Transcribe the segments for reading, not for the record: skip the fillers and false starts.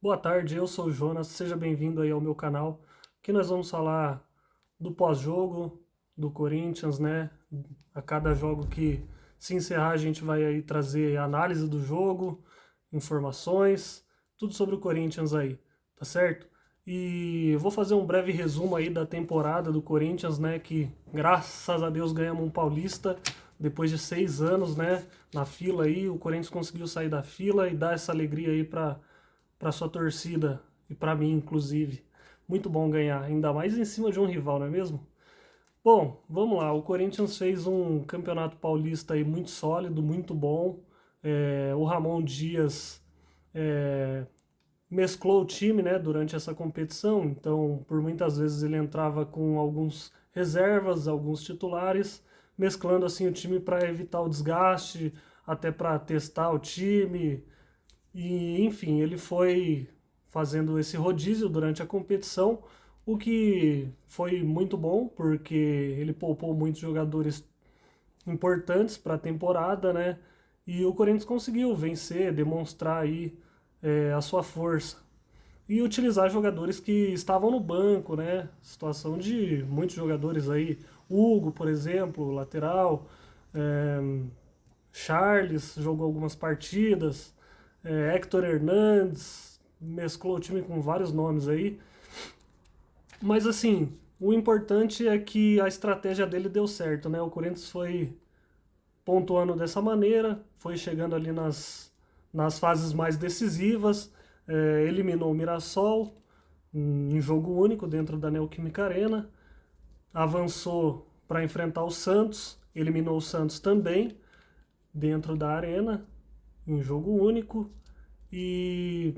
Boa tarde, eu sou o Jonas, seja bem-vindo aí ao meu canal. Aqui nós vamos falar do pós-jogo do Corinthians, né? A cada jogo que se encerrar, a gente vai aí trazer análise do jogo, informações, tudo sobre o Corinthians aí, tá certo? E eu vou fazer um breve resumo aí da temporada do Corinthians, né? Que graças a Deus ganhamos um Paulista depois de 6 anos, né? Na fila aí, o Corinthians conseguiu sair da fila e dar essa alegria aí para sua torcida e para mim, inclusive. Muito bom ganhar, ainda mais em cima de um rival, não é mesmo? Bom, vamos lá. O Corinthians fez um campeonato paulista aí muito sólido, muito bom. O Ramon Dias é, mesclou o time, né, durante essa competição. Então, por muitas vezes ele entrava com alguns reservas, alguns titulares, mesclando assim o time para evitar o desgaste, até para testar o time, e, enfim, ele foi fazendo esse rodízio durante a competição, o que foi muito bom, porque ele poupou muitos jogadores importantes para a temporada, né? E o Corinthians conseguiu vencer, demonstrar aí a sua força. E utilizar jogadores que estavam no banco, né? Situação de muitos jogadores aí. Hugo, por exemplo, lateral. é, Charles jogou algumas partidas, Héctor Hernandes, mesclou o time com vários nomes aí. Mas assim, o importante é que a estratégia dele deu certo, né? O Corinthians foi pontuando dessa maneira, foi chegando ali nas fases mais decisivas, eliminou o Mirassol em jogo único dentro da Neoquímica Arena, avançou para enfrentar o Santos, eliminou o Santos também dentro da arena, em jogo único, e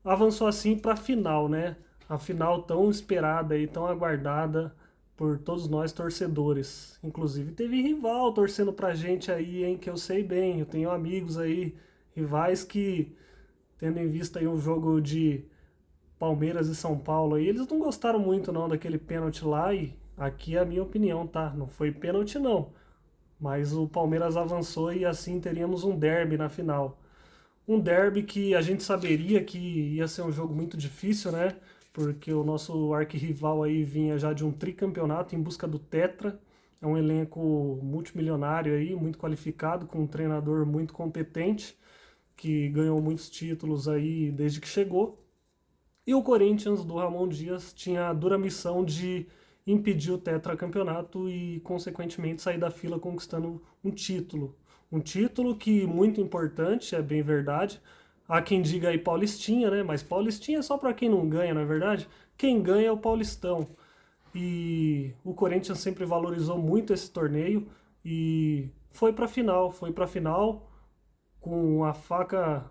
avançou assim para a final, né? A final tão esperada e tão aguardada por todos nós torcedores. Inclusive teve rival torcendo pra gente aí, hein, que eu sei bem. Eu tenho amigos aí, rivais que, tendo em vista aí um jogo de Palmeiras e São Paulo aí, eles não gostaram muito não daquele pênalti lá, e aqui é a minha opinião, tá? Não foi pênalti não. Mas o Palmeiras avançou e assim teríamos um derby na final. Um derby que a gente saberia que ia ser um jogo muito difícil, né? Porque o nosso arquirrival aí vinha já de um tricampeonato em busca do Tetra. É um elenco multimilionário aí, muito qualificado, com um treinador muito competente, que ganhou muitos títulos aí desde que chegou. E o Corinthians do Ramon Dias tinha a dura missão de impedir o tetracampeonato e, consequentemente, sair da fila conquistando um título. Um título que muito importante, é bem verdade. Há quem diga aí Paulistinha, né? Mas Paulistinha é só para quem não ganha, não é verdade? Quem ganha é o Paulistão. E o Corinthians sempre valorizou muito esse torneio e foi para final com a faca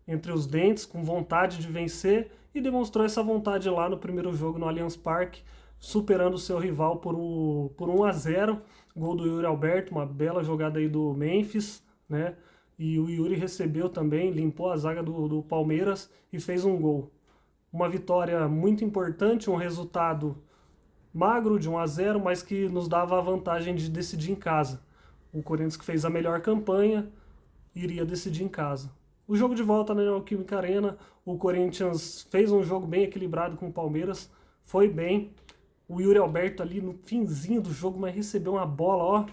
entre os dentes, com vontade de vencer, e demonstrou essa vontade lá no primeiro jogo no Allianz Parque, superando o seu rival por 1-0. Gol do Yuri Alberto, uma bela jogada aí do Memphis, né? E o Yuri recebeu também, limpou a zaga do Palmeiras e fez um gol. Uma vitória muito importante, um resultado magro de 1-0, mas que nos dava a vantagem de decidir em casa. O Corinthians, que fez a melhor campanha, iria decidir em casa. O jogo de volta na Neoquímica Arena, o Corinthians fez um jogo bem equilibrado com o Palmeiras, foi bem. O Yuri Alberto ali no finzinho do jogo, mas recebeu uma bola, ó,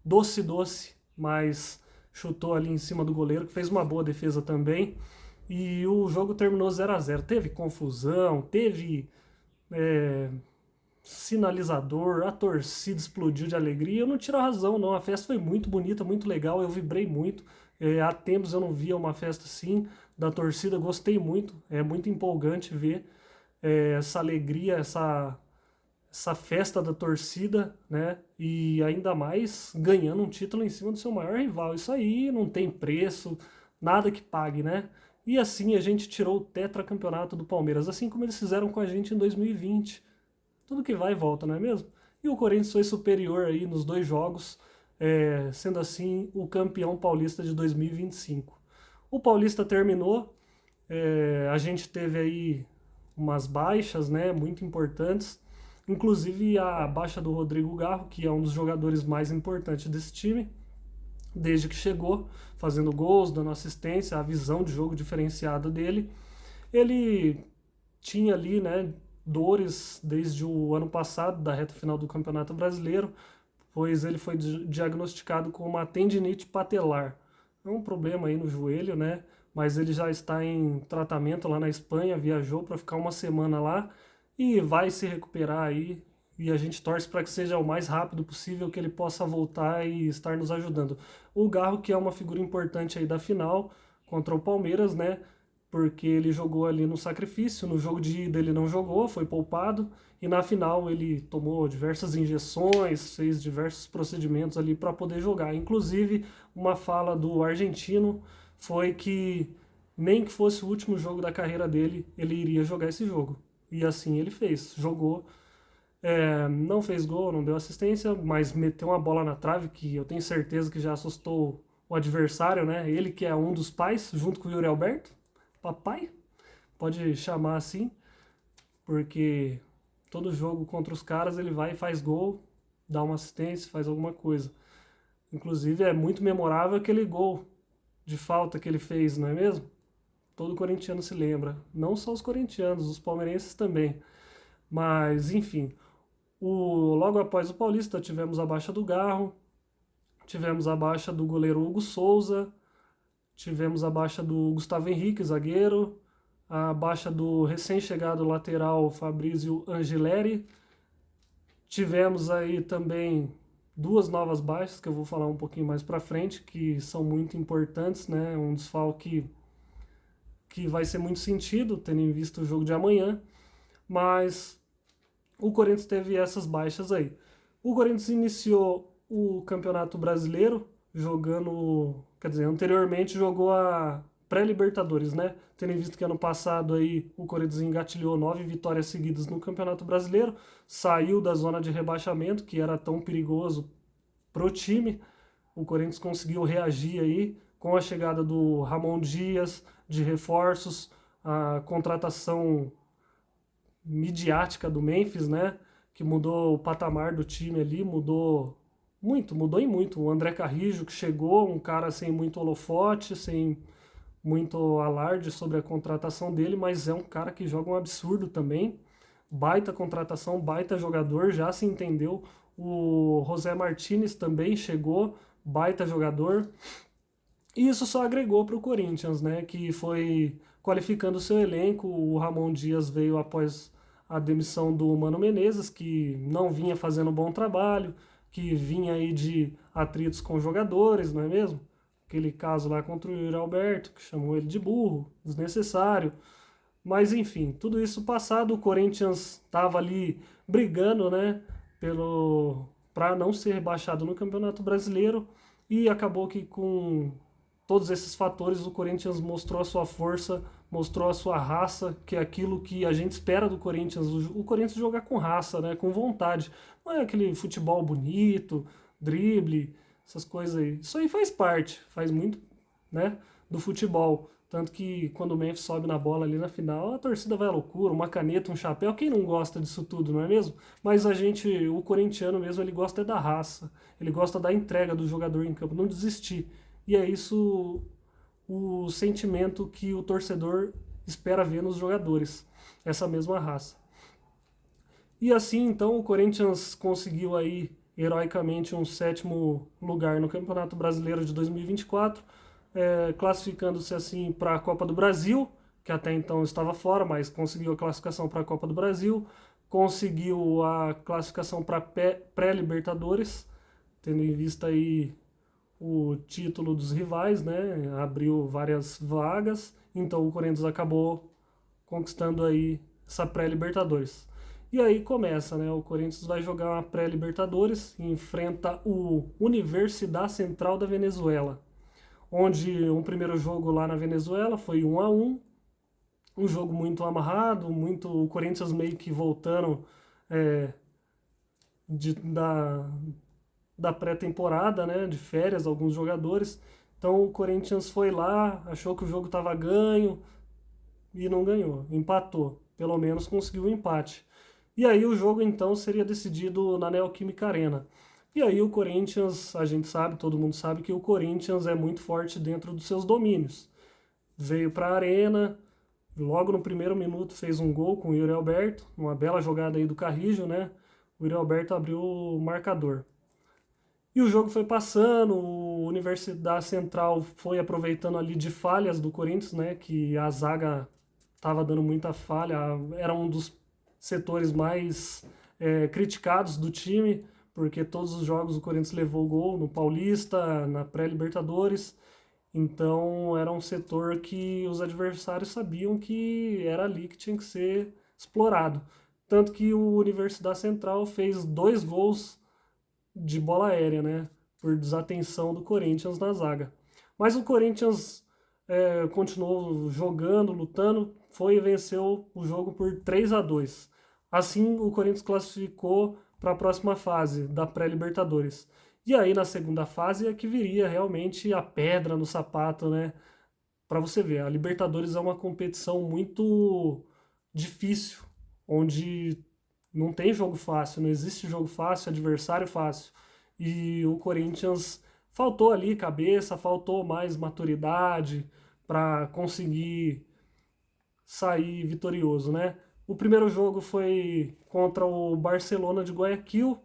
doce, doce, mas chutou ali em cima do goleiro, que fez uma boa defesa também. E o jogo terminou 0-0. Teve confusão, teve é, sinalizador, a torcida explodiu de alegria. Eu não tiro a razão, não. A festa foi muito bonita, muito legal, eu vibrei muito. Há tempos eu não via uma festa assim da torcida, gostei muito. É muito empolgante ver essa alegria, essa festa da torcida, né? E ainda mais ganhando um título em cima do seu maior rival. Isso aí não tem preço, nada que pague, né? E assim a gente tirou o tetracampeonato do Palmeiras, assim como eles fizeram com a gente em 2020. Tudo que vai e volta, não é mesmo? E o Corinthians foi superior aí nos dois jogos, sendo assim o campeão paulista de 2025. O Paulista terminou, a gente teve aí umas baixas, né, muito importantes, inclusive a baixa do Rodrigo Garro, que é um dos jogadores mais importantes desse time, desde que chegou, fazendo gols, dando assistência, a visão de jogo diferenciada dele. Ele tinha ali, né, dores desde o ano passado, da reta final do Campeonato Brasileiro, pois ele foi diagnosticado com uma tendinite patelar. É um problema aí no joelho, né? Mas ele já está em tratamento lá na Espanha, viajou para ficar uma semana lá e vai se recuperar aí. E a gente torce para que seja o mais rápido possível que ele possa voltar e estar nos ajudando. O Garro, que é uma figura importante aí da final contra o Palmeiras, né? Porque ele jogou ali no sacrifício, no jogo de ida ele não jogou, foi poupado, e na final ele tomou diversas injeções, fez diversos procedimentos ali para poder jogar. Inclusive, uma fala do argentino foi que nem que fosse o último jogo da carreira dele, ele iria jogar esse jogo. E assim ele fez, jogou, não fez gol, não deu assistência, mas meteu uma bola na trave que eu tenho certeza que já assustou o adversário, né? Ele que é um dos pais, junto com o Yuri Alberto, papai, pode chamar assim, porque todo jogo contra os caras ele vai e faz gol, dá uma assistência, faz alguma coisa. Inclusive é muito memorável aquele gol de falta que ele fez, não é mesmo? Todo corintiano se lembra. Não só os corintianos, os palmeirenses também. Mas, enfim, logo após o Paulista tivemos a baixa do Garro, tivemos a baixa do goleiro Hugo Souza, tivemos a baixa do Gustavo Henrique, zagueiro, a baixa do recém-chegado lateral Fabrício Angileri. Tivemos aí também duas novas baixas, que eu vou falar um pouquinho mais para frente, que são muito importantes, né? Um desfalque que vai ser muito sentido, tendo em vista o jogo de amanhã, mas o Corinthians teve essas baixas aí. O Corinthians iniciou o Campeonato Brasileiro jogando, quer dizer, anteriormente jogou a pré-Libertadores, né? Tendo em vista que ano passado aí o Corinthians engatilhou 9 vitórias seguidas no Campeonato Brasileiro, saiu da zona de rebaixamento, que era tão perigoso pro time. O Corinthians conseguiu reagir aí com a chegada do Ramon Dias, de reforços, a contratação midiática do Memphis, né? Que mudou o patamar do time ali, mudou e muito. O André Carrijo, que chegou, um cara sem muito holofote, sem muito alarde sobre a contratação dele, mas é um cara que joga um absurdo também. Baita contratação, baita jogador, já se entendeu. O José Martinez também chegou, baita jogador. E isso só agregou para o Corinthians, né? Que foi qualificando o seu elenco. O Ramon Dias veio após a demissão do Mano Menezes, que não vinha fazendo um bom trabalho, que vinha aí de atritos com jogadores, não é mesmo? Aquele caso lá contra o Yuri Alberto, que chamou ele de burro, desnecessário. Mas enfim, tudo isso passado, o Corinthians estava ali brigando, né, para não ser rebaixado no Campeonato Brasileiro e acabou que com todos esses fatores o Corinthians mostrou a sua força, mostrou a sua raça, que é aquilo que a gente espera do Corinthians. O Corinthians joga com raça, né, com vontade. Não é aquele futebol bonito, drible, essas coisas aí. Isso aí faz parte, faz muito, né, do futebol. Tanto que quando o Memphis sobe na bola ali na final, a torcida vai à loucura, uma caneta, um chapéu, quem não gosta disso tudo, não é mesmo? Mas o corintiano mesmo, ele gosta da raça, ele gosta da entrega do jogador em campo, não desistir. E é isso o sentimento que o torcedor espera ver nos jogadores, essa mesma raça. E assim, então, o Corinthians conseguiu aí, heroicamente, um 7º lugar no Campeonato Brasileiro de 2024, classificando-se assim para a Copa do Brasil, que até então estava fora, mas conseguiu a classificação para a Copa do Brasil, conseguiu a classificação para pré-Libertadores, tendo em vista aí o título dos rivais, né? Abriu várias vagas, então o Corinthians acabou conquistando aí essa pré-Libertadores. E aí começa, né? O Corinthians vai jogar uma pré-Libertadores, enfrenta o Universidad Central da Venezuela, onde um primeiro jogo lá na Venezuela foi 1-1, um jogo muito amarrado, muito o Corinthians meio que voltando é, da pré-temporada, né, de férias, alguns jogadores. Então o Corinthians foi lá, achou que o jogo estava ganho e não ganhou, empatou, pelo menos conseguiu um empate. E aí o jogo então seria decidido na Neoquímica Arena. E aí o Corinthians, a gente sabe, todo mundo sabe que o Corinthians é muito forte dentro dos seus domínios. Veio para a Arena, logo no primeiro minuto fez um gol com o Yuri Alberto, uma bela jogada aí do Carrillo, né? O Yuri Alberto abriu o marcador. E o jogo foi passando, o Universidade Central foi aproveitando ali de falhas do Corinthians, né? Que a zaga estava dando muita falha, era um dos setores mais criticados do time, porque todos os jogos o Corinthians levou gol no Paulista, na pré-Libertadores. Então era um setor que os adversários sabiam que era ali que tinha que ser explorado. Tanto que o Universidade Central fez 2 gols de bola aérea, né? Por desatenção do Corinthians na zaga. Mas o Corinthians continuou jogando, lutando, foi e venceu o jogo por 3-2. Assim, o Corinthians classificou para a próxima fase da pré-Libertadores. E aí, na segunda fase, é que viria realmente a pedra no sapato, né? Para você ver, a Libertadores é uma competição muito difícil, onde não tem jogo fácil, não existe jogo fácil, adversário fácil. E o Corinthians faltou ali cabeça, faltou mais maturidade para conseguir sair vitorioso, né? O primeiro jogo foi contra o Barcelona de Guayaquil,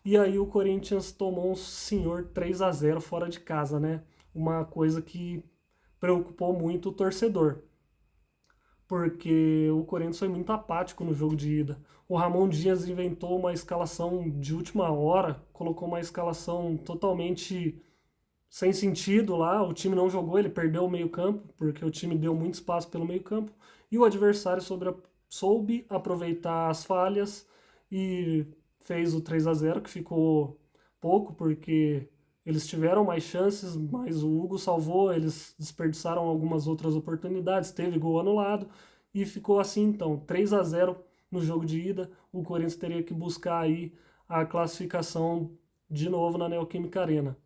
e aí o Corinthians tomou um senhor 3-0 fora de casa, né? Uma coisa que preocupou muito o torcedor, porque o Corinthians foi muito apático no jogo de ida. O Ramon Dias inventou uma escalação de última hora, colocou uma escalação totalmente sem sentido lá. O time não jogou, ele perdeu o meio-campo, porque o time deu muito espaço pelo meio-campo. E o adversário soube aproveitar as falhas e fez o 3-0, que ficou pouco, porque eles tiveram mais chances, mas o Hugo salvou, eles desperdiçaram algumas outras oportunidades, teve gol anulado e ficou assim então, 3-0 no jogo de ida. O Corinthians teria que buscar aí a classificação de novo na Neoquímica Arena.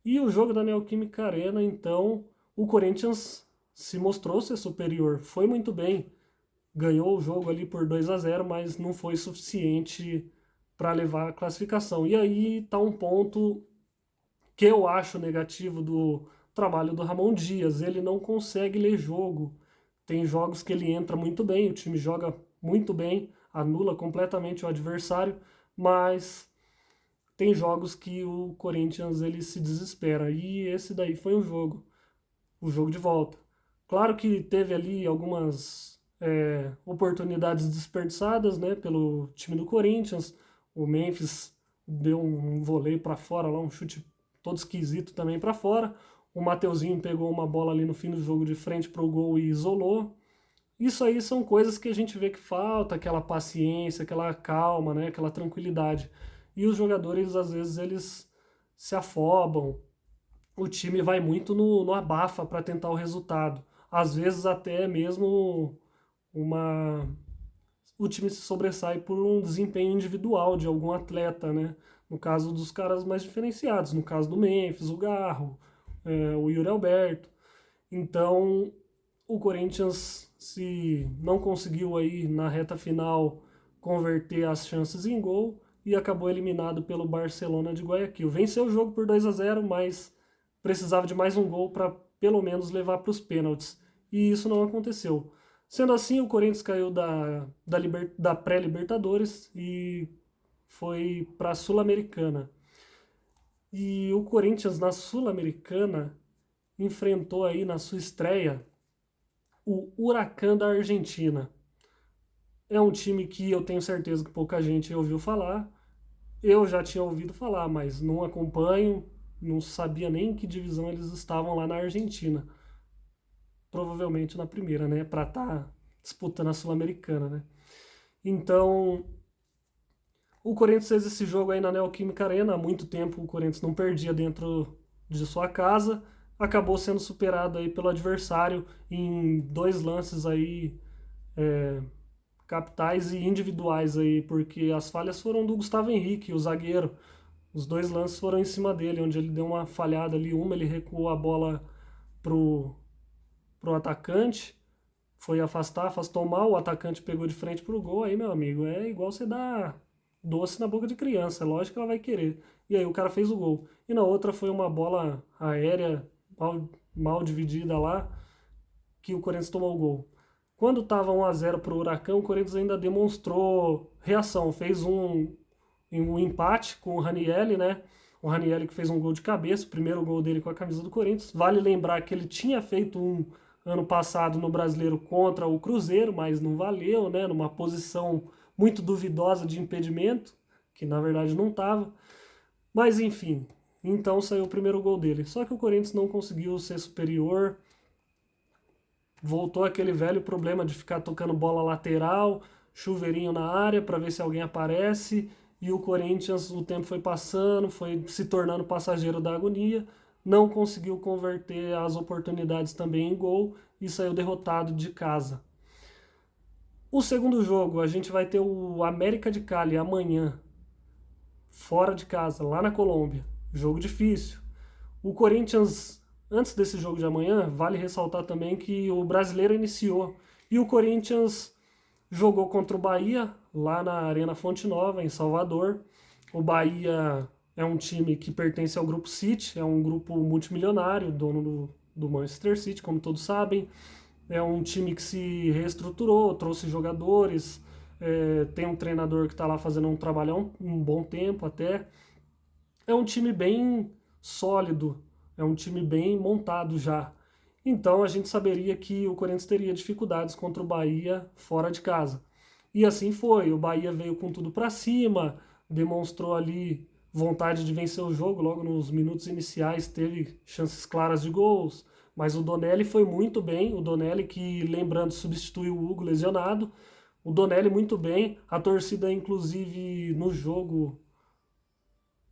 E o jogo da Neoquímica Arena, então, o Corinthians se mostrou ser superior, foi muito bem, ganhou o jogo ali por 2-0, mas não foi suficiente para levar a classificação. E aí está um ponto que eu acho negativo do trabalho do Ramon Dias. Ele não consegue ler jogo. Tem jogos que ele entra muito bem, o time joga muito bem, anula completamente o adversário, mas tem jogos que o Corinthians ele se desespera. E esse daí foi o jogo de volta. Claro que teve ali algumas oportunidades desperdiçadas, né, pelo time do Corinthians. O Memphis deu um voleio para fora, lá um chute todo esquisito também para fora. O Mateuzinho pegou uma bola ali no fim do jogo de frente para o gol e isolou. Isso aí são coisas que a gente vê que falta, aquela paciência, aquela calma, né, aquela tranquilidade. E os jogadores, às vezes, eles se afobam. O time vai muito no abafa para tentar o resultado. Às vezes até mesmo uma o time se sobressai por um desempenho individual de algum atleta, né? No caso dos caras mais diferenciados, no caso do Memphis, o Garro, o Yuri Alberto. Então, o Corinthians, se não conseguiu aí na reta final converter as chances em gol e acabou eliminado pelo Barcelona de Guayaquil. Venceu o jogo por 2-0, mas precisava de mais um gol para pelo menos levar para os pênaltis. E isso não aconteceu. Sendo assim, o Corinthians caiu da pré-Libertadores e foi para a Sul-Americana. E o Corinthians na Sul-Americana enfrentou aí na sua estreia o Huracan da Argentina. É um time que eu tenho certeza que pouca gente ouviu falar. Eu já tinha ouvido falar, mas não acompanho, não sabia nem em que divisão eles estavam lá na Argentina. Provavelmente na primeira, né? Para estar disputando a Sul-Americana, né? Então, o Corinthians fez esse jogo aí na Neoquímica Arena. Há muito tempo o Corinthians não perdia dentro de sua casa. Acabou sendo superado aí pelo adversário em 2 lances aí capitais e individuais aí, porque as falhas foram do Gustavo Henrique, o zagueiro. Os 2 lances foram em cima dele, onde ele deu uma falhada ali. Uma, ele recuou a bola pro atacante, foi afastar, afastou mal, o atacante pegou de frente pro gol. Aí, meu amigo, é igual você dar doce na boca de criança, é lógico que ela vai querer. E aí o cara fez o gol. E na outra foi uma bola aérea mal dividida lá, que o Corinthians tomou o gol. Quando estava 1-0 para o Huracão, o Corinthians ainda demonstrou reação, fez um empate com o Ranieri, né? O Ranieri que fez um gol de cabeça, o primeiro gol dele com a camisa do Corinthians. Vale lembrar que ele tinha feito um ano passado no Brasileiro contra o Cruzeiro, mas não valeu, né? Numa posição muito duvidosa de impedimento, que na verdade não estava. Mas enfim, então saiu o primeiro gol dele. Só que o Corinthians não conseguiu ser superior. Voltou aquele velho problema de ficar tocando bola lateral, chuveirinho na área para ver se alguém aparece. E o Corinthians, o tempo foi passando, foi se tornando passageiro da agonia, não conseguiu converter as oportunidades também em gol e saiu derrotado de casa. O segundo jogo, a gente vai ter o América de Cali amanhã, fora de casa, lá na Colômbia. Jogo difícil. O Corinthians, antes desse jogo de amanhã, vale ressaltar também que o Brasileiro iniciou e o Corinthians jogou contra o Bahia, lá na Arena Fonte Nova, em Salvador. O Bahia é um time que pertence ao Grupo City, é um grupo multimilionário, dono do Manchester City, como todos sabem. É um time que se reestruturou, trouxe jogadores, tem um treinador que está lá fazendo um trabalho há um bom tempo até. É um time bem sólido, é um time bem montado já. Então a gente saberia que o Corinthians teria dificuldades contra o Bahia fora de casa. E assim foi, o Bahia veio com tudo para cima, demonstrou ali vontade de vencer o jogo, logo nos minutos iniciais teve chances claras de gols, mas o Donelli foi muito bem, o Donelli que, lembrando, substituiu o Hugo lesionado, o Donelli muito bem, a torcida inclusive no jogo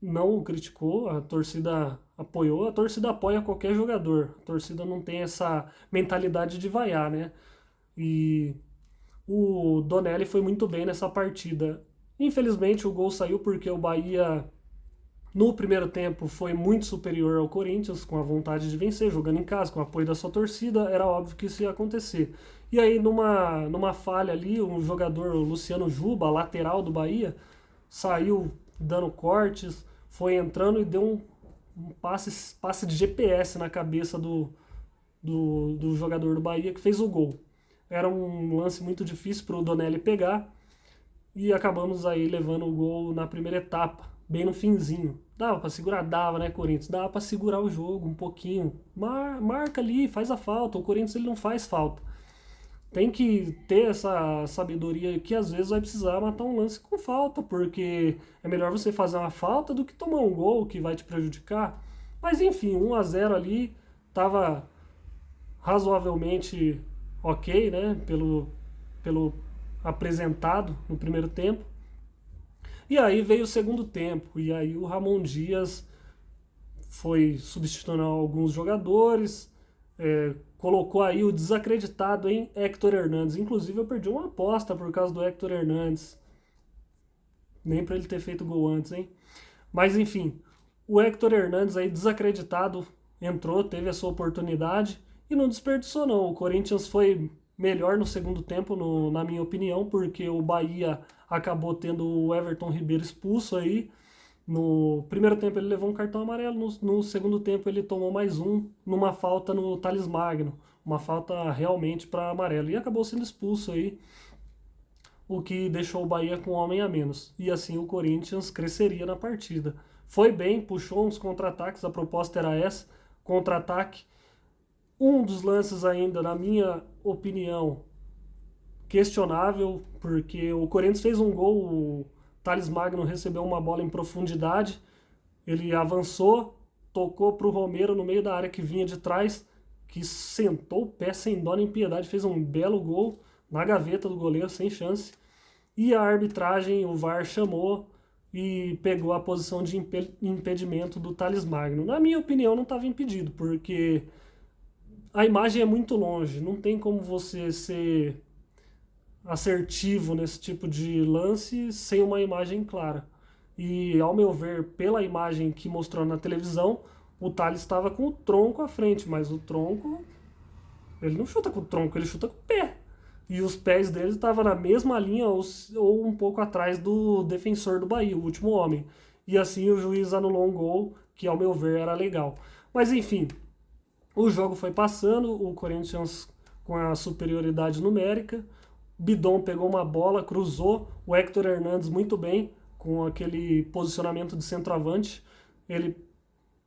não o criticou, a torcida apoiou, a torcida apoia qualquer jogador, a torcida não tem essa mentalidade de vaiar, né? E o Donelli foi muito bem nessa partida. Infelizmente o gol saiu porque o Bahia no primeiro tempo foi muito superior ao Corinthians, com a vontade de vencer, jogando em casa, com o apoio da sua torcida, era óbvio que isso ia acontecer. E aí numa falha ali, um jogador, o Luciano Juba, lateral do Bahia, saiu dando cortes, foi entrando e deu um passe de GPS na cabeça do jogador do Bahia que fez o gol. Era um lance muito difícil para o Donelli pegar e acabamos aí levando o gol na primeira etapa, bem no finzinho. Dava para segurar? Dava, né, Corinthians? Dava para segurar o jogo um pouquinho. Marca ali, faz a falta. O Corinthians ele não faz falta. Tem que ter essa sabedoria que às vezes vai precisar matar um lance com falta, porque é melhor você fazer uma falta do que tomar um gol que vai te prejudicar. Mas enfim, 1-0 ali estava razoavelmente ok, né, pelo apresentado no primeiro tempo. E aí veio o segundo tempo, e aí o Ramon Dias foi substituindo alguns jogadores, colocou aí o desacreditado em Héctor Hernandes. Inclusive eu perdi uma aposta por causa do Héctor Hernandes. Nem para ele ter feito gol antes, hein? Mas enfim, o Héctor Hernandes aí desacreditado entrou, teve a sua oportunidade e não desperdiçou não. O Corinthians foi melhor no segundo tempo, na minha opinião, porque o Bahia acabou tendo o Everton Ribeiro expulso aí. No primeiro tempo ele levou um cartão amarelo, no segundo tempo ele tomou mais um, numa falta no Thales Magno, uma falta realmente para amarelo, e acabou sendo expulso aí, o que deixou o Bahia com um homem a menos. E assim o Corinthians cresceria na partida. Foi bem, puxou uns contra-ataques, a proposta era essa, contra-ataque. Um dos lances ainda, na minha opinião, questionável, porque o Corinthians fez um gol, o Thales Magno recebeu uma bola em profundidade, ele avançou, tocou para o Romero no meio da área que vinha de trás, que sentou o pé sem dó nem piedade, fez um belo gol na gaveta do goleiro, sem chance. E a arbitragem, o VAR chamou e pegou a posição de impedimento do Thales Magno. Na minha opinião, não estava impedido, porque a imagem é muito longe, não tem como você ser assertivo nesse tipo de lance sem uma imagem clara. E, ao meu ver, pela imagem que mostrou na televisão, o Thales estava com o tronco à frente, mas o tronco, ele não chuta com o tronco, ele chuta com o pé. E os pés dele estavam na mesma linha ou um pouco atrás do defensor do Bahia, o último homem. E assim o juiz anulou um gol que, ao meu ver, era legal. Mas enfim, o jogo foi passando, o Corinthians com a superioridade numérica. Bidon pegou uma bola, cruzou, o Héctor Hernandes muito bem, com aquele posicionamento de centroavante. Ele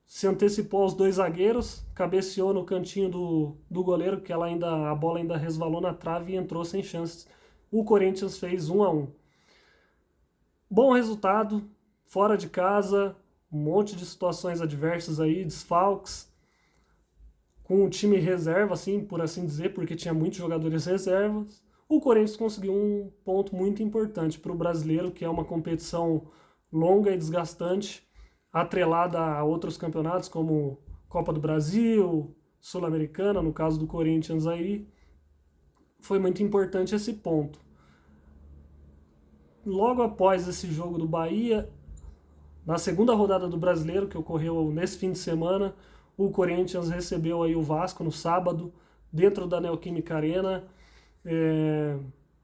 se antecipou aos dois zagueiros, cabeceou no cantinho do goleiro, que a bola ainda resvalou na trave e entrou sem chances. O Corinthians fez 1-1. Bom resultado, fora de casa, um monte de situações adversas aí, desfalques, com o time reserva, assim, por assim dizer, porque tinha muitos jogadores reservas. O Corinthians conseguiu um ponto muito importante para o brasileiro, que é uma competição longa e desgastante, atrelada a outros campeonatos, como Copa do Brasil, Sul-Americana, no caso do Corinthians aí. Foi muito importante esse ponto. Logo após esse jogo do Bahia, na segunda rodada do Brasileiro, que ocorreu nesse fim de semana, o Corinthians recebeu aí o Vasco no sábado, dentro da Neoquímica Arena.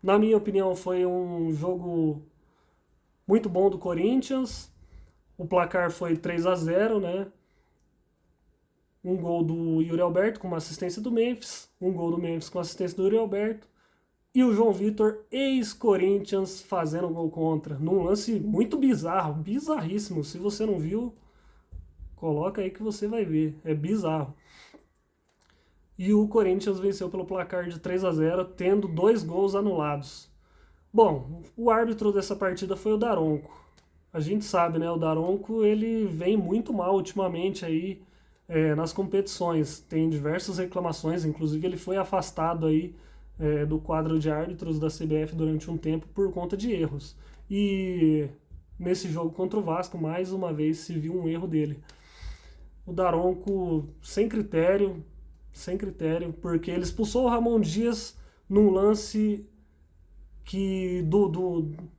Na minha opinião, foi um jogo muito bom do Corinthians. O placar foi 3-0, né? Um gol do Yuri Alberto com uma assistência do Memphis, um gol do Memphis com assistência do Yuri Alberto, e o João Vitor, ex-Corinthians, fazendo gol contra, num lance muito bizarro, bizarríssimo. Se você não viu, coloca aí que você vai ver, é bizarro. E o Corinthians venceu pelo placar de 3-0, tendo 2 gols anulados. Bom, o árbitro dessa partida foi o Daronco. A gente sabe, né, o Daronco ele vem muito mal ultimamente aí nas competições. Tem diversas reclamações, inclusive ele foi afastado aí do quadro de árbitros da CBF durante um tempo por conta de erros. E nesse jogo contra o Vasco, mais uma vez se viu um erro dele. O Daronco sem critério, porque ele expulsou o Ramon Dias num lance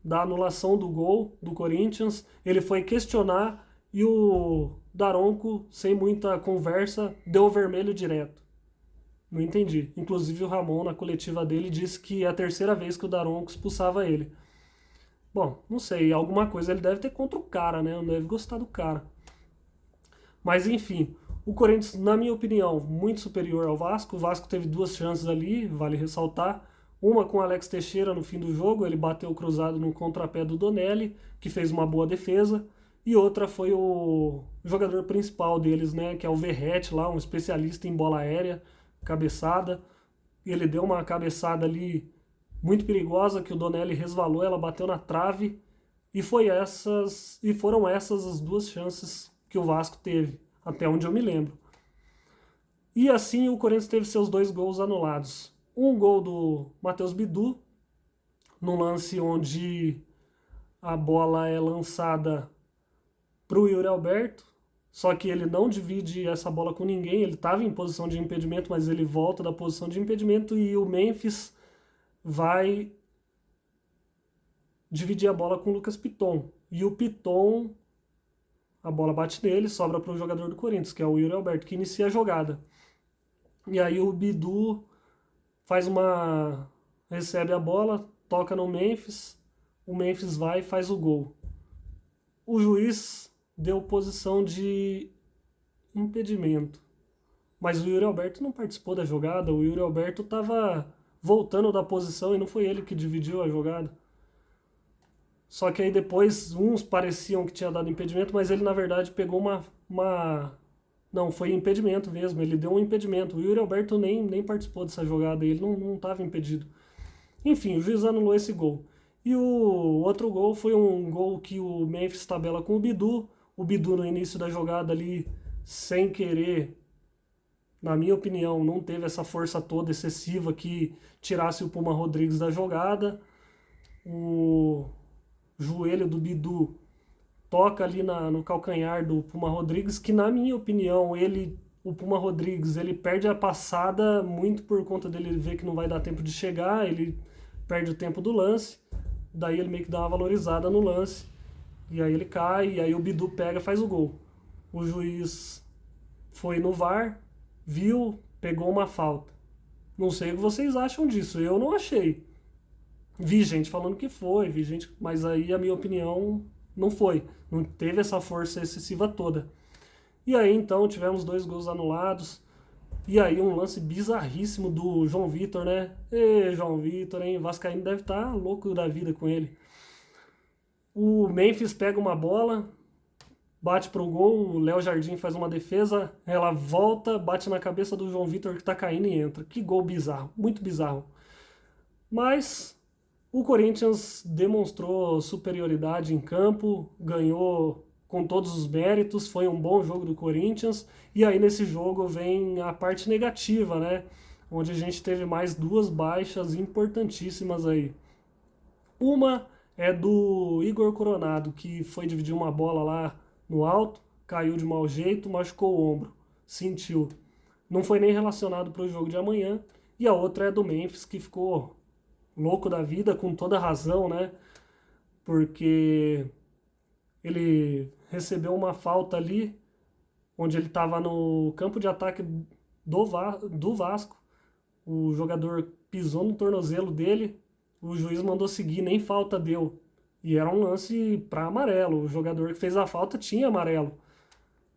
da anulação do gol do Corinthians. Ele foi questionar e o Daronco, sem muita conversa, deu o vermelho direto. Não entendi. Inclusive o Ramon, na coletiva dele, disse que é a terceira vez que o Daronco expulsava ele. Bom, não sei, alguma coisa ele deve ter contra o cara, né? Não deve gostar do cara. Mas enfim, o Corinthians, na minha opinião, muito superior ao Vasco. O Vasco teve 2 chances ali, vale ressaltar. Uma com o Alex Teixeira no fim do jogo, ele bateu cruzado no contrapé do Donelli, que fez uma boa defesa. E outra foi o jogador principal deles, né? Que é o Verratti lá, um especialista em bola aérea, cabeçada. Ele deu uma cabeçada ali muito perigosa que o Donelli resvalou, ela bateu na trave e foram essas as 2 chances que o Vasco teve, até onde eu me lembro. E assim o Corinthians teve seus 2 gols anulados. Um gol do Matheus Bidu, num lance onde a bola é lançada para o Yuri Alberto, só que ele não divide essa bola com ninguém, ele estava em posição de impedimento, mas ele volta da posição de impedimento e o Memphis vai dividir a bola com o Lucas Piton. E o Piton, a bola bate nele, sobra para o jogador do Corinthians, que é o Yuri Alberto, que inicia a jogada. E aí o Bidu recebe a bola, toca no Memphis, o Memphis vai e faz o gol. O juiz deu posição de impedimento, mas o Yuri Alberto não participou da jogada, o Yuri Alberto estava voltando da posição e não foi ele que dividiu a jogada. Só que aí depois uns pareciam que tinha dado impedimento, mas ele na verdade pegou Não, foi impedimento mesmo, ele deu um impedimento. O Yuri Alberto nem participou dessa jogada, ele não estava impedido. Enfim, o juiz anulou esse gol. E o outro gol foi um gol que o Memphis tabela com o Bidu. O Bidu no início da jogada ali, sem querer, na minha opinião, não teve essa força toda excessiva que tirasse o Puma Rodrigues da jogada. O joelho do Bidu toca ali no calcanhar do Puma Rodrigues, que na minha opinião, o Puma Rodrigues, ele perde a passada muito por conta dele ver que não vai dar tempo de chegar, ele perde o tempo do lance, daí ele meio que dá uma valorizada no lance, e aí ele cai, e aí o Bidu pega e faz o gol. O juiz foi no VAR, viu, pegou uma falta. Não sei o que vocês acham disso, eu não achei. Vi gente falando que foi, mas aí a minha opinião não foi. Não teve essa força excessiva toda. E aí então tivemos 2 gols anulados. E aí um lance bizarríssimo do João Vitor, né? Ê, João Vitor, hein? Vascaíno deve estar louco da vida com ele. O Memphis pega uma bola, bate pro gol, o Léo Jardim faz uma defesa, ela volta, bate na cabeça do João Vitor que tá caindo e entra. Que gol bizarro, muito bizarro. Mas o Corinthians demonstrou superioridade em campo, ganhou com todos os méritos, foi um bom jogo do Corinthians. E aí nesse jogo vem a parte negativa, né? Onde a gente teve mais duas baixas importantíssimas aí. Uma é do Igor Coronado, que foi dividir uma bola lá no alto, caiu de mau jeito, machucou o ombro, sentiu. Não foi nem relacionado para o jogo de amanhã. E a outra é do Memphis, que ficou louco da vida, com toda razão, né? Porque ele recebeu uma falta ali, onde ele estava no campo de ataque do Vasco. O jogador pisou no tornozelo dele, o juiz mandou seguir, nem falta deu. E era um lance para amarelo. O jogador que fez a falta tinha amarelo.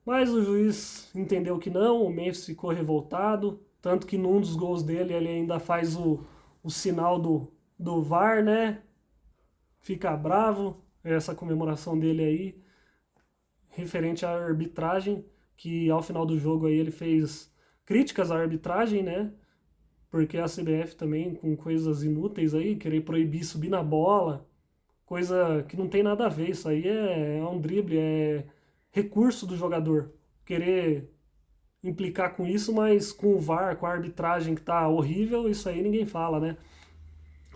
Mas o juiz entendeu que não, o Memphis ficou revoltado. Tanto que num dos gols dele ele ainda faz o sinal do VAR, né? Fica bravo, essa comemoração dele aí, referente à arbitragem, que ao final do jogo aí ele fez críticas à arbitragem, né? Porque a CBF também, com coisas inúteis aí, querer proibir subir na bola, coisa que não tem nada a ver, isso aí é um drible, é recurso do jogador. Querer implicar com isso, mas com o VAR, com a arbitragem que tá horrível, isso aí ninguém fala, né?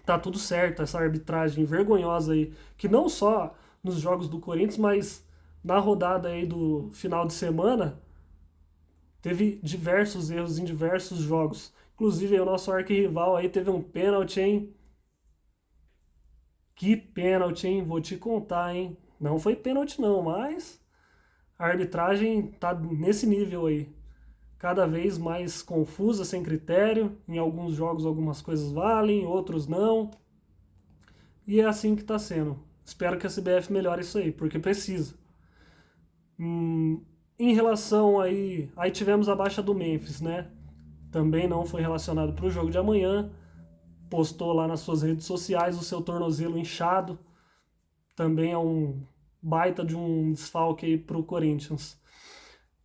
Tá tudo certo, essa arbitragem vergonhosa aí, que não só nos jogos do Corinthians, mas na rodada aí do final de semana, teve diversos erros em diversos jogos. Inclusive, o nosso arquirrival aí teve um pênalti, hein? Que pênalti, hein? Vou te contar, hein? Não foi pênalti não, mas a arbitragem tá nesse nível aí. Cada vez mais confusa, sem critério. Em alguns jogos algumas coisas valem, outros não. E é assim que tá sendo. Espero que a CBF melhore isso aí, porque precisa. Em relação aí tivemos a baixa do Memphis, né? Também não foi relacionado para o jogo de amanhã. Postou lá nas suas redes sociais o seu tornozelo inchado. Também é um baita de um desfalque aí pro Corinthians.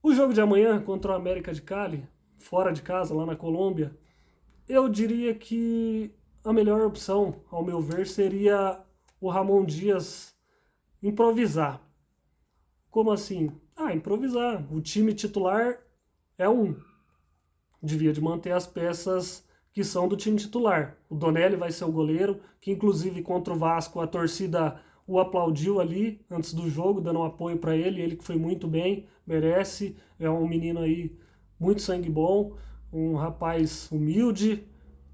O jogo de amanhã contra o América de Cali, fora de casa, lá na Colômbia, eu diria que a melhor opção, ao meu ver, seria o Ramon Dias improvisar. Como assim? Ah, improvisar. O time titular é um. Devia de manter as peças que são do time titular. O Donelli vai ser o goleiro, que inclusive contra o Vasco a torcida o aplaudiu ali antes do jogo, dando um apoio para ele. Ele que foi muito bem, merece. É um menino aí muito sangue bom, um rapaz humilde,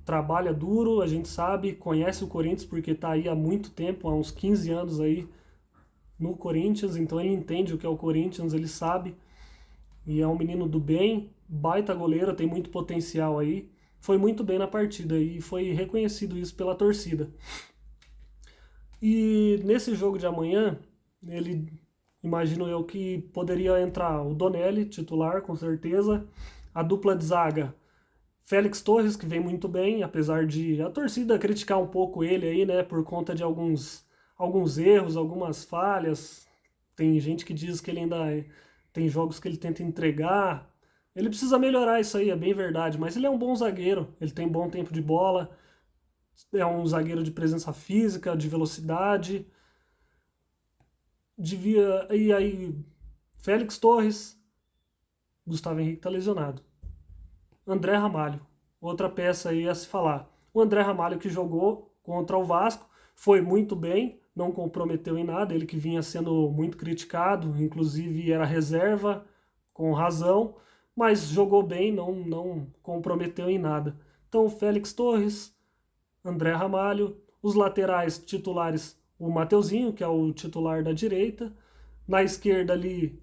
trabalha duro, a gente sabe, conhece o Corinthians porque está aí há muito tempo, há uns 15 anos aí no Corinthians, então ele entende o que é o Corinthians, ele sabe. E é um menino do bem, baita goleiro, tem muito potencial aí. Foi muito bem na partida e foi reconhecido isso pela torcida. E nesse jogo de amanhã, ele, imagino eu que poderia entrar o Donelli, titular, com certeza. A dupla de zaga, Félix Torres, que vem muito bem, apesar de a torcida criticar um pouco ele aí, né, por conta de alguns erros, algumas falhas. Tem gente que diz que ele ainda tem jogos que ele tenta entregar. Ele precisa melhorar isso aí, é bem verdade, mas ele é um bom zagueiro, ele tem bom tempo de bola, é um zagueiro de presença física, de velocidade. Devia. E aí, Félix Torres, Gustavo Henrique tá lesionado. André Ramalho, outra peça aí a se falar. O André Ramalho que jogou contra o Vasco, foi muito bem, não comprometeu em nada, ele que vinha sendo muito criticado, inclusive era reserva, com razão, mas jogou bem, não comprometeu em nada. Então, Félix Torres, André Ramalho, os laterais titulares, o Mateuzinho, que é o titular da direita, na esquerda ali,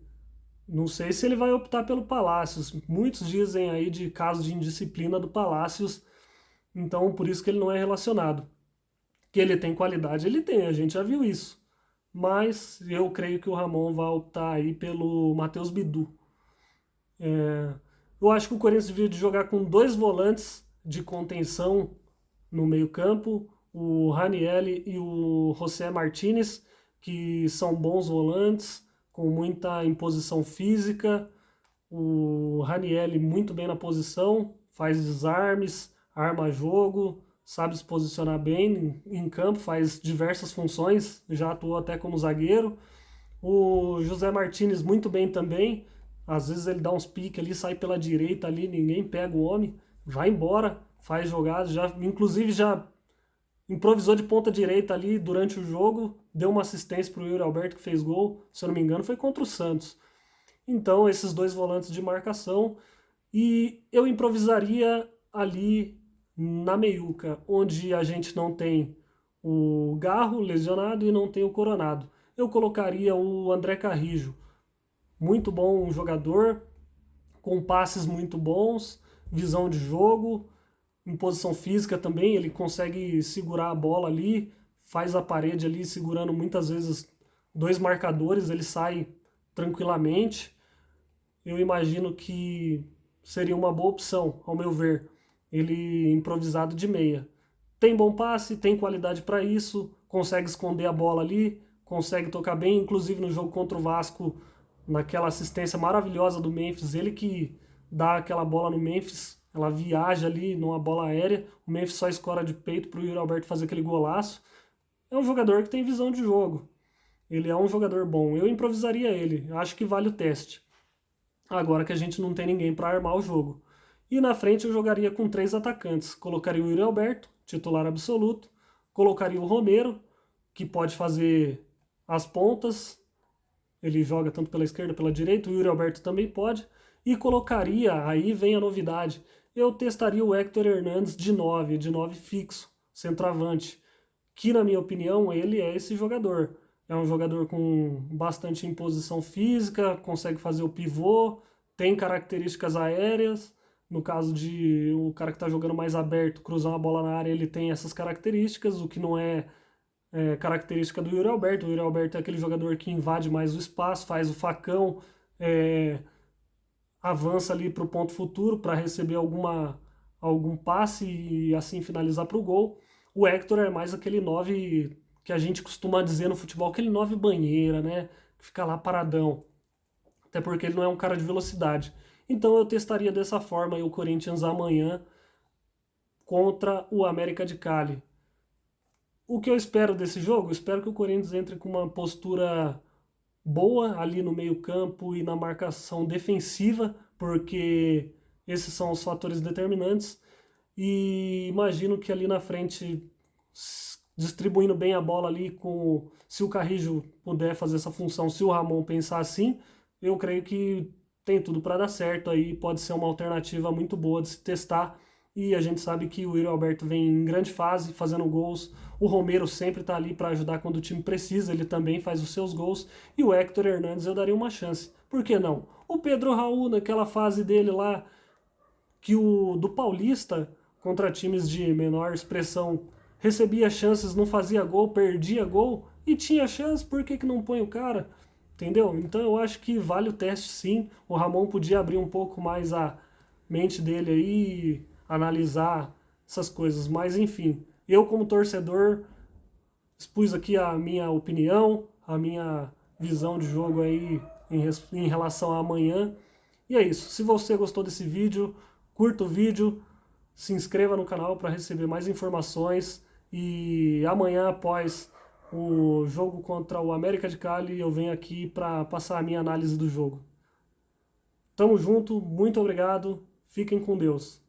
não sei se ele vai optar pelo Palácios. Muitos dizem aí de caso de indisciplina do Palácios, então por isso que ele não é relacionado. Que ele tem qualidade, ele tem, a gente já viu isso. Mas eu creio que o Ramon vai optar aí pelo Matheus Bidu. Eu acho que o Corinthians devia jogar com 2 volantes de contenção no meio-campo, o Raniel e o José Martínez, que são bons volantes, com muita imposição física. O Raniel muito bem na posição, faz desarmes, arma jogo, sabe se posicionar bem em campo, faz diversas funções, já atuou até como zagueiro. O José Martínez muito bem também, às vezes ele dá uns piques ali, sai pela direita ali, ninguém pega o homem, vai embora, faz jogadas, inclusive já improvisou de ponta direita ali durante o jogo, deu uma assistência para o Yuri Alberto que fez gol, se eu não me engano foi contra o Santos. Então esses 2 volantes de marcação, e eu improvisaria ali na meiuca, onde a gente não tem o Garro lesionado e não tem o Coronado. Eu colocaria o André Carrijo, muito bom jogador, com passes muito bons, visão de jogo, em posição física também, ele consegue segurar a bola ali, faz a parede ali segurando muitas vezes 2 marcadores, ele sai tranquilamente. Eu imagino que seria uma boa opção, ao meu ver, ele improvisado de meia. Tem bom passe, tem qualidade para isso, consegue esconder a bola ali, consegue tocar bem, inclusive no jogo contra o Vasco, naquela assistência maravilhosa do Memphis, ele que dá aquela bola no Memphis, ela viaja ali numa bola aérea, o Memphis só escora de peito para o Yuri Alberto fazer aquele golaço. É um jogador que tem visão de jogo, ele é um jogador bom, eu improvisaria ele, acho que vale o teste. Agora que a gente não tem ninguém para armar o jogo. E na frente eu jogaria com 3 atacantes, colocaria o Yuri Alberto, titular absoluto, colocaria o Romero, que pode fazer as pontas, ele joga tanto pela esquerda pela direita, o Yuri Alberto também pode, e colocaria, aí vem a novidade, eu testaria o Héctor Hernandes de 9 fixo, centroavante, que na minha opinião ele é esse jogador. É um jogador com bastante imposição física, consegue fazer o pivô, tem características aéreas, no caso de o cara que está jogando mais aberto, cruzar uma bola na área, ele tem essas características, o que não é característica do Yuri Alberto. O Yuri Alberto é aquele jogador que invade mais o espaço, faz o facão, avança ali para o ponto futuro para receber algum passe e assim finalizar para o gol. O Héctor é mais aquele 9 que a gente costuma dizer no futebol, aquele 9 banheira, né? Que fica lá paradão. Até porque ele não é um cara de velocidade. Então eu testaria dessa forma aí o Corinthians amanhã contra o América de Cali. O que eu espero desse jogo? Eu espero que o Corinthians entre com uma postura boa ali no meio-campo e na marcação defensiva, porque esses são os fatores determinantes. E imagino que ali na frente, distribuindo bem a bola ali, se o Carrijo puder fazer essa função, se o Ramon pensar assim, eu creio que tem tudo para dar certo aí, pode ser uma alternativa muito boa de se testar. E a gente sabe que o Yuri Alberto vem em grande fase, fazendo gols. O Romero sempre está ali para ajudar quando o time precisa, ele também faz os seus gols. E o Héctor Hernandes eu daria uma chance. Por que não? O Pedro Raul, naquela fase dele lá, que o do Paulista, contra times de menor expressão, recebia chances, não fazia gol, perdia gol, e tinha chance, por que não põe o cara? Entendeu? Então eu acho que vale o teste sim. O Ramon podia abrir um pouco mais a mente dele aí, analisar essas coisas. Mas enfim, eu como torcedor expus aqui a minha opinião, a minha visão de jogo aí em relação a amanhã. E é isso. Se você gostou desse vídeo, curta o vídeo, se inscreva no canal para receber mais informações. E amanhã, após o jogo contra o América de Cali, eu venho aqui para passar a minha análise do jogo. Tamo junto, muito obrigado, fiquem com Deus.